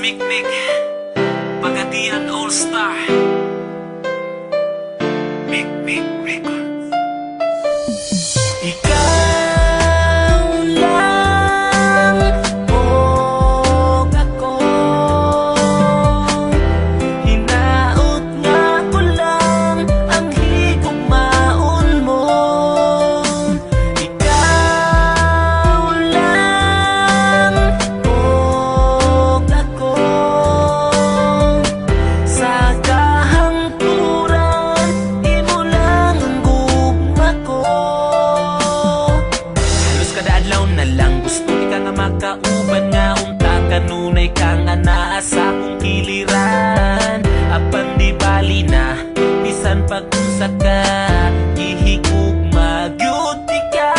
Mikmik Pagadian All Star Mikmik Records. Ikaw lang o ako, hinaot nga ko lang ang higugmaon mo. Ikaw lang o ako, sa kahangturan imo lang ang gugma ko. Halos kada adlaw na lang gusto ka nga makauban nga unta kanunay kang anaa sa akong kiliran. Apan di bali na bisan pag-unsa ka ihigugma gyud ka.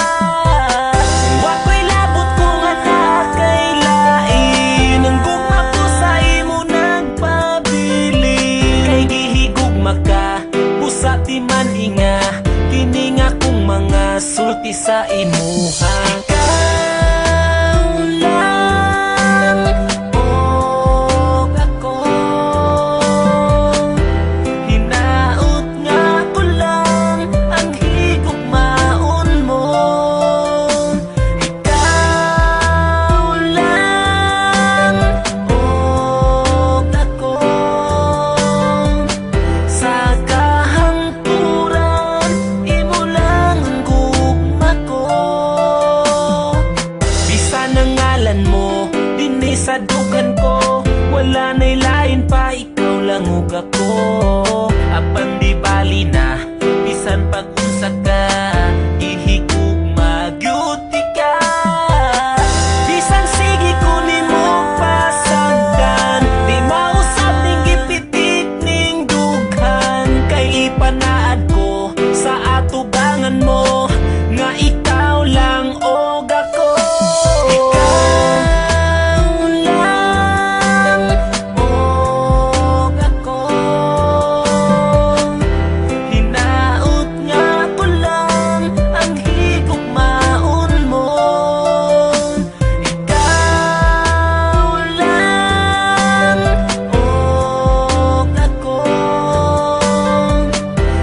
Wako'y labot ko nga nakailain ang gugma ko sa imo nagpabili. Kay gihigugma ka busa di man inga kini nga kong mga sulti sa imuha. Ikaw lang o ako, hinaot nga ko lang ang higugmaon mo. Ikaw lang o ako, sa kahangturan imo lang ang gugma ko. Bisan ang ngalan mo dinhi sa dugan ko, wala na'y lain pa, ikaw lang ug ako. Apan di bali na bisan pag-unsa ka ihigugma gyud ka. Bisan sige ko nimo pasagdan, di mausab ning gipitik ning dughan. Kay ipanaad ko sa atubangan mo nga ikaw lang og ako. Ikaw lang og ako, hinaot nga ko lang ang higugmaon mo. Ikaw lang og ako,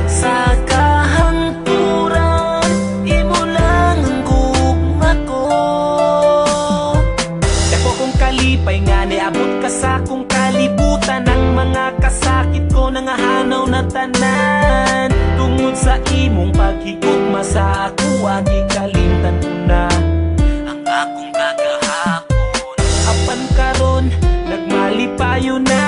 sa kahangturan imo lang ang gugma ko. Dako kong kalipay nga niabot ka sa akong kalibutan. Ang mga kasakit ko nangahanaw na tanan tungod sa imong paghigugma sa ako. Agikalimtan ko na ang akong kagahapon. Apan karon nagmalipayo na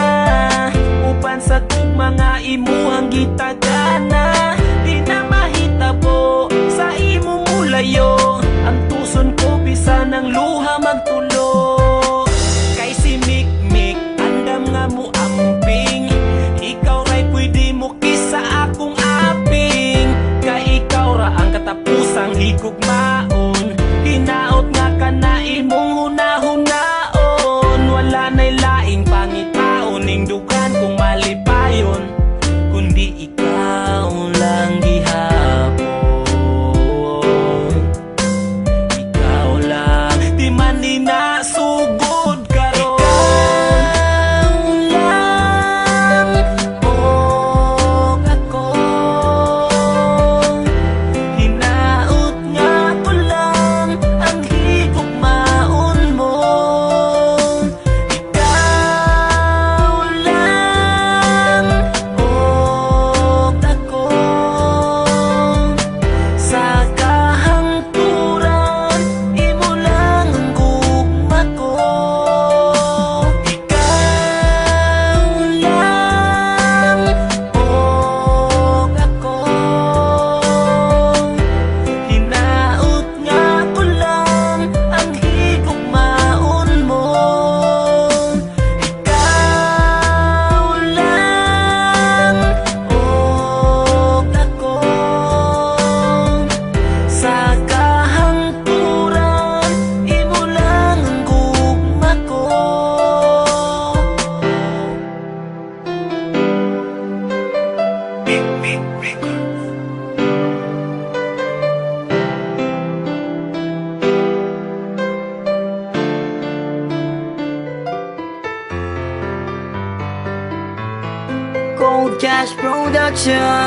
upan sa kong mga imuhang gitagana. Di na mahitabo sa imo mulayo ang tuson ko bisan ang luha magtulo. Kay si Mikmik andam nga mo amping, ikaw ra'y pwede mo kisa akong aping. Kay ikaw ra ang katapusang higugmaon, hinaot nga ka na imong hunahunahon. Wala na'y laing pangitaon ning dugan kung malipayon, kundi ikaw lang gihapon. Ikaw lang di man inasugod karon. Ikaw lang og ako, hinaot nga ko lang chance.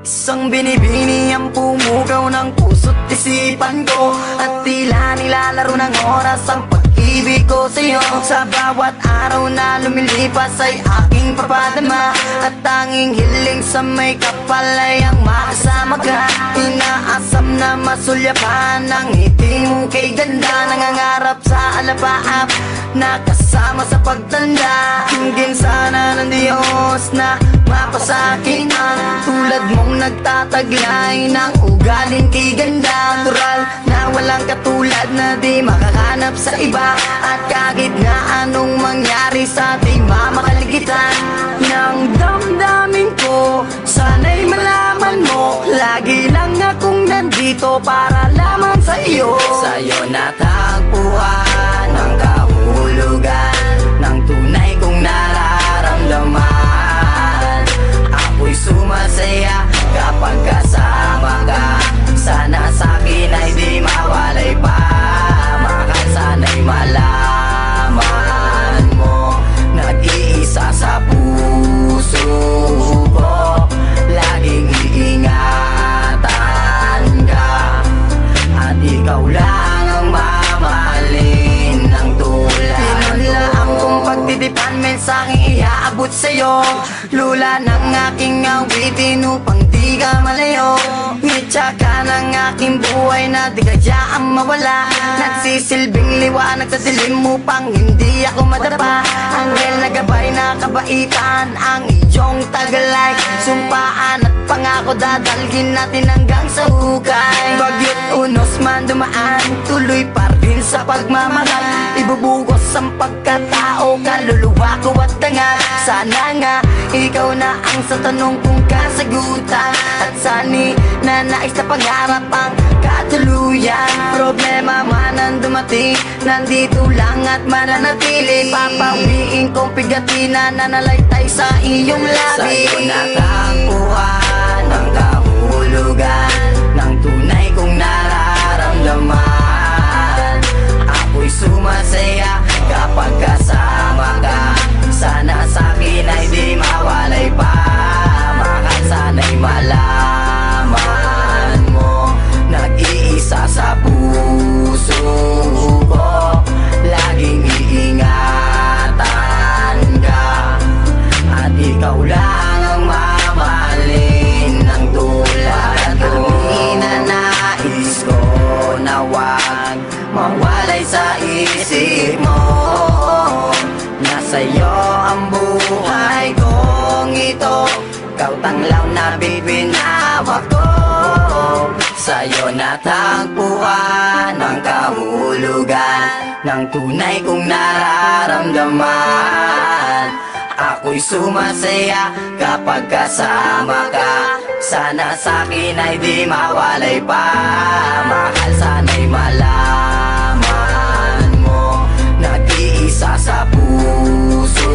Isang binibini ang pumugaw ng puso't isipan ko, at tila nilalaro ng oras ang pag-ibig ko sa'yo. Sa bawat araw na lumilipas ay aking papadama, at tanging hiling sa may kapal ay ang makasama ka. Inaasam na masulyapan ang ngiti mo kay ganda, nangangarap sa alapaap na kasama sa pagtanda. Hingin sana ng Diyos na mapasakin ang tulad mong nagtataglay ng ugaling kay ganda. Natural na walang katulad na di makahanap sa iba, at kahit na anong mangyari sa ating mamakaligitan ng damdamin ko, sana'y malaman mo lagi lang akong nandito para lamang sa iyo. Sa'yo natagpuan ang kahulugan ng tunay kong nararamdaman. Ako'y sumasaya kapag kasama ka. Sana sa'kin ay di mawalay pa. Mahal, sana'y malaman mo, nag-iisa sa puso ko. Laging iingatan ka, at ikaw lang ang mamahalin ng tulad. Pinunlaan kong pagtitipan, mensaheng iaabot sa'yo. Lula ng aking awitin upang di ka malayo. Ngitsa ka ng aking buhay na di kayaang mawala. Nagsisilbing liwanag sa dilim upang hindi ako madapa. Anghel na gabay na kabaitan ang iyong tagalay. Sumpaan at pangako dadalhin natin hanggang sa hukay. Bagyo't unos man dumaan, tuloy pa rin sa pagmamahal. Ibubugos ang pagkatao, kaluluwa ko at tanga. Sana nga ikaw na ang sa tanong kong kasagutan, at sani na nais na pangarap ang katuluyan. Problema man ang dumating, nandito lang at mananatili. Papawiin kong pigatin na nanalaytay sa iyong labi. Sa'yo natagpuan ang kahulugan ng tunay kong nararamdaman. Ako'y sumasaya kapag kasama ka. Sana sa'kin ay di mawalay pa. Mahal, sana'y malaman mo, nag-iisa sa puso ko. Laging iingatan ka, at ikaw lang ang mamahalin ng tulad ko. Inanais ko na wag mawalay sa isip mo, nasa'yo ang buhay kong ito. Ikaw tanglaw na bibinawa ko. Sa'yo natagpuan ang kahulugan ng tunay kong nararamdaman. Ako'y sumasaya kapag kasama ka. Sana sa'kin ay di mawalay pa. Mahal, sana'y malaman mo, nag-iisa sa puso